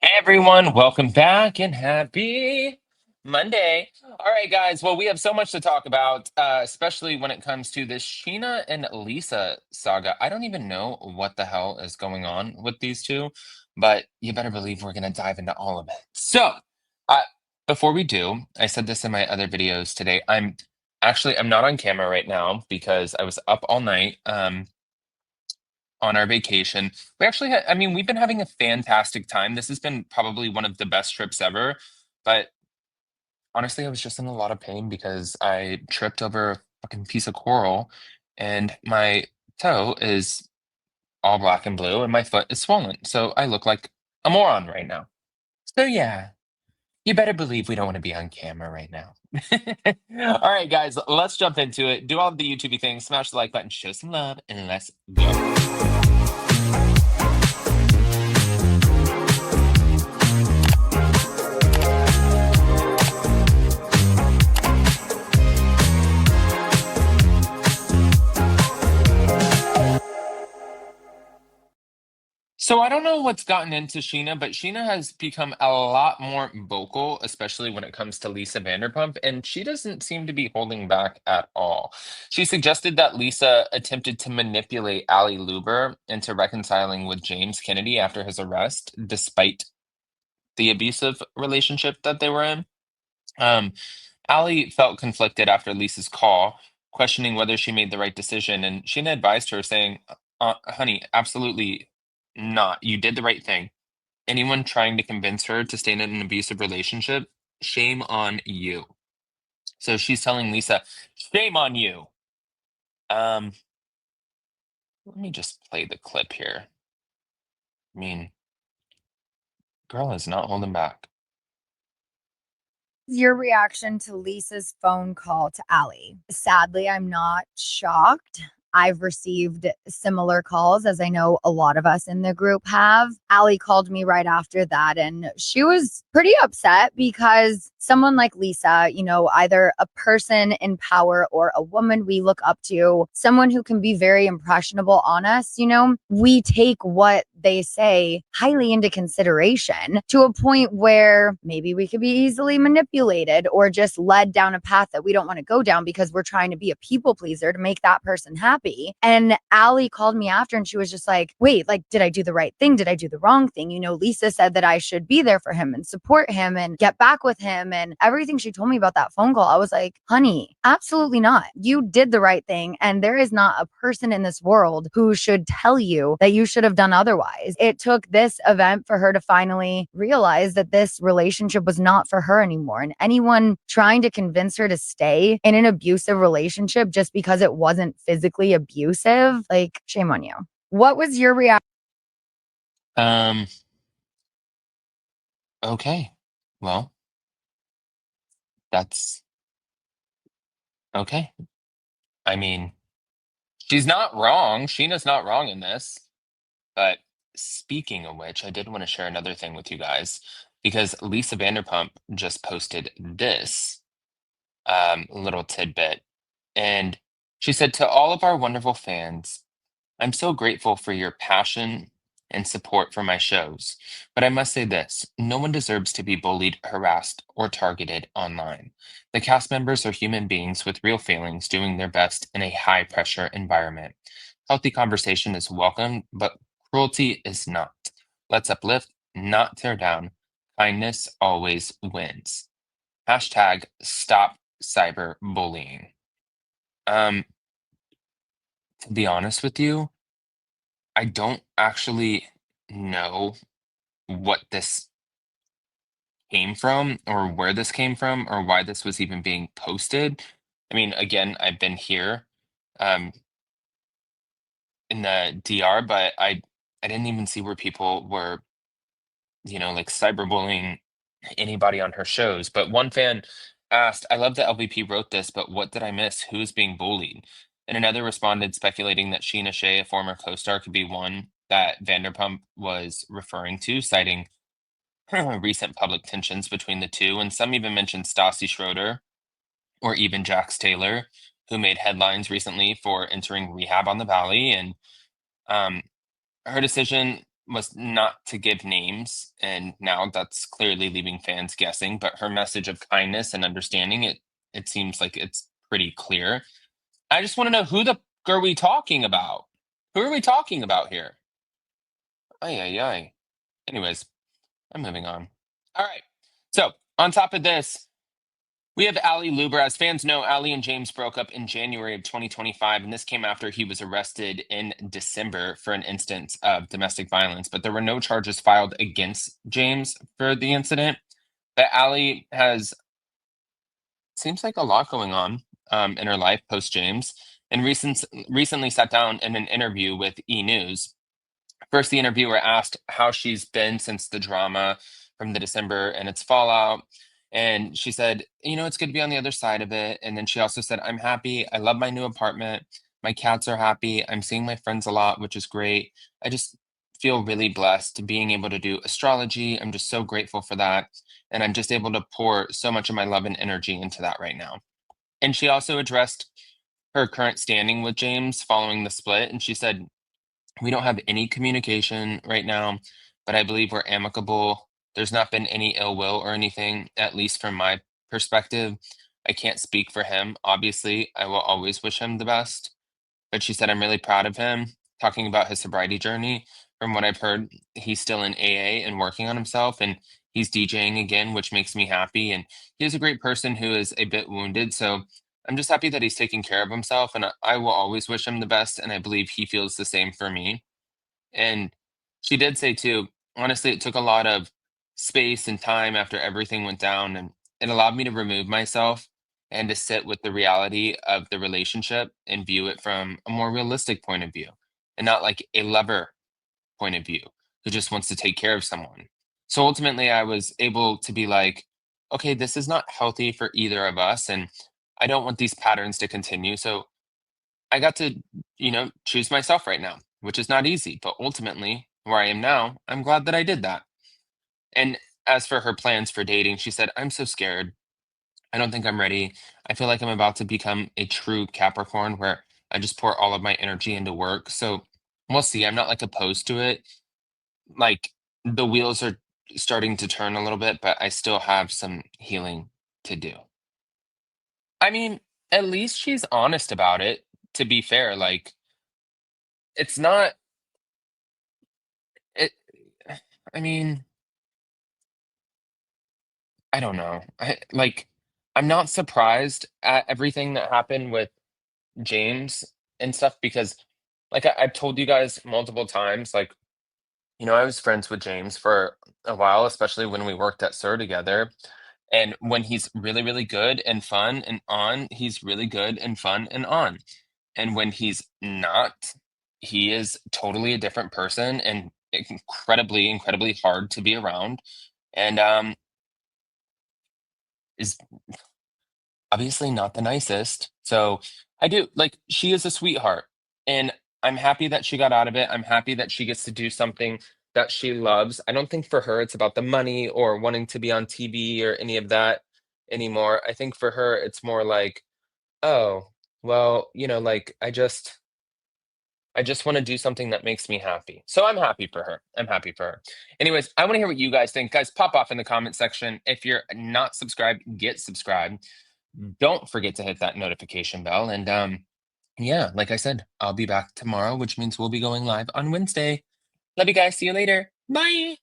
Hey everyone, welcome back and happy Monday. All right, guys. Well, we have so much to talk about, especially when it comes to this Sheena and Lisa saga. I don't even know what the hell is going on with these two, but you better believe we're going to dive into all of it. So, uh, before we do, I said this in my other videos today. I'm not on camera right now because I was up all night. On our vacation. We've been having a fantastic time. This has been probably one of the best trips ever. But honestly, I was just in a lot of pain because I tripped over a fucking piece of coral and my toe is all black and blue and my foot is swollen. So I look like a moron right now. So yeah, you better believe we don't want to be on camera right now. All right, guys, let's jump into it. Do all the YouTubey things, smash the like button, show some love, and let's go. So I don't know what's gotten into Sheena, but Sheena has become a lot more vocal, especially when it comes to Lisa Vanderpump, and she doesn't seem to be holding back at all. She suggested that Lisa attempted to manipulate Ally Lewber into reconciling with James Kennedy after his arrest, despite the abusive relationship that they were in. Um, Ally felt conflicted after Lisa's call, questioning whether she made the right decision, and Sheena advised her, saying, honey, absolutely not. You did the right thing. Anyone trying to convince her to stay in an abusive relationship, shame on you. So she's telling Lisa, shame on you. Um, Let me just play the clip here. I mean, girl is not holding back. Your reaction to Lisa's phone call to Ally? Sadly, I'm not shocked. I've received similar calls, as I know a lot of us in the group have. Ally called me right after that, and she was pretty upset because someone like Lisa, either a person in power or a woman we look up to, someone who can be very impressionable on us, we take what they say highly into consideration to a point where maybe we could be easily manipulated or just led down a path that we don't want to go down because we're trying to be a people pleaser to make that person happy. And Ally called me after and she was just like, wait, like, did I do the right thing? Did I do the wrong thing? Lisa said that I should be there for him and support him and get back with him. And everything she told me about that phone call, I was like, honey, absolutely not. You did the right thing. And there is not a person in this world who should tell you that you should have done otherwise. It took this event for her to finally realize that this relationship was not for her anymore. And anyone trying to convince her to stay in an abusive relationship just because it wasn't physically abusive, like, shame on you. What was your reaction? Um, okay. Well, that's okay. I mean, she's not wrong. Sheena's not wrong in this. But speaking of which, I did want to share another thing with you guys because Lisa Vanderpump just posted this little tidbit. And she said, to all of our wonderful fans, I'm so grateful for your passion and support for my shows. But I must say this, no one deserves to be bullied, harassed, or targeted online. The cast members are human beings with real feelings doing their best in a high pressure environment. Healthy conversation is welcome, but cruelty is not. Let's uplift, not tear down. Kindness always wins. Hashtag stop cyberbullying. Um, to be honest with you, I don't actually know what this came from or where this came from or why this was even being posted. I mean, again, I've been here um, in the DR, but I didn't even see where people were, like cyberbullying anybody on her shows. But one fan asked, I love that LVP wrote this, but what did I miss? Who's being bullied? And another responded, speculating that Scheana Shay, a former co star, could be one that Vanderpump was referring to, citing recent public tensions between the two. And some even mentioned Stassi Schroeder or even Jax Taylor, who made headlines recently for entering rehab on the Valley. And um, her decision was not to give names, and now that's clearly leaving fans guessing, but her message of kindness and understanding, it seems like it's pretty clear. I just want to know, who the f- are we talking about? Who are we talking about here? Ay, ay, ay. Anyways, I'm moving on. All right. So, on top of this, we have Ally Lewber. As fans know, Ally and James broke up in January of 2025, and this came after he was arrested in December for an instance of domestic violence. But there were no charges filed against James for the incident. But Ally has, seems like, a lot going on in her life post James, and recently sat down in an interview with E News. First, the interviewer asked how she's been since the drama from the December and its fallout. And she said, it's good to be on the other side of it. And then she also said, I'm happy. I love my new apartment. My cats are happy. I'm seeing my friends a lot, which is great. I just feel really blessed being able to do astrology. I'm just so grateful for that. And I'm just able to pour so much of my love and energy into that right now. And she also addressed her current standing with James following the split. And she said, we don't have any communication right now, but I believe we're amicable. There's not been any ill will or anything, at least from my perspective. I can't speak for him. Obviously, I will always wish him the best. But she said, I'm really proud of him, talking about his sobriety journey. From what I've heard, he's still in AA and working on himself, and he's DJing again, which makes me happy. And he is a great person who is a bit wounded. So I'm just happy that he's taking care of himself, and I will always wish him the best. And I believe he feels the same for me. And she did say too, honestly, it took a lot of space and time after everything went down, and it allowed me to remove myself and to sit with the reality of the relationship and view it from a more realistic point of view, and not like a lover point of view who just wants to take care of someone. So ultimately, I was able to be like, okay, this is not healthy for either of us, and I don't want these patterns to continue. So I got to, choose myself right now, which is not easy, but ultimately, where I am now, I'm glad that I did that. And as for her plans for dating, she said, I'm so scared. I don't think I'm ready. I feel like I'm about to become a true Capricorn where I just pour all of my energy into work. So we'll see. I'm not like opposed to it. Like, the wheels are starting to turn a little bit, but I still have some healing to do. I mean, at least she's honest about it, to be fair. Like, it's not it I mean, I don't know. I'm not surprised at everything that happened with James and stuff because, like, I've told you guys multiple times, like, I was friends with James for a while, especially when we worked at SUR together. And when he's really, really good and fun and on, he's really good and fun and on. And when he's not, he is totally a different person and incredibly, incredibly hard to be around. And is obviously not the nicest. So I do like, she is a sweetheart, and I'm happy that she got out of it. I'm happy that she gets to do something that she loves. I don't think for her it's about the money or wanting to be on TV or any of that anymore. I think for her it's more like, oh, well, like, I just want to do something that makes me happy. So I'm happy for her. I'm happy for her. Anyways, I want to hear what you guys think. Guys, pop off in the comment section. If you're not subscribed, get subscribed. Don't forget to hit that notification bell. And yeah, like I said, I'll be back tomorrow, which means we'll be going live on Wednesday. Love you guys. See you later. Bye.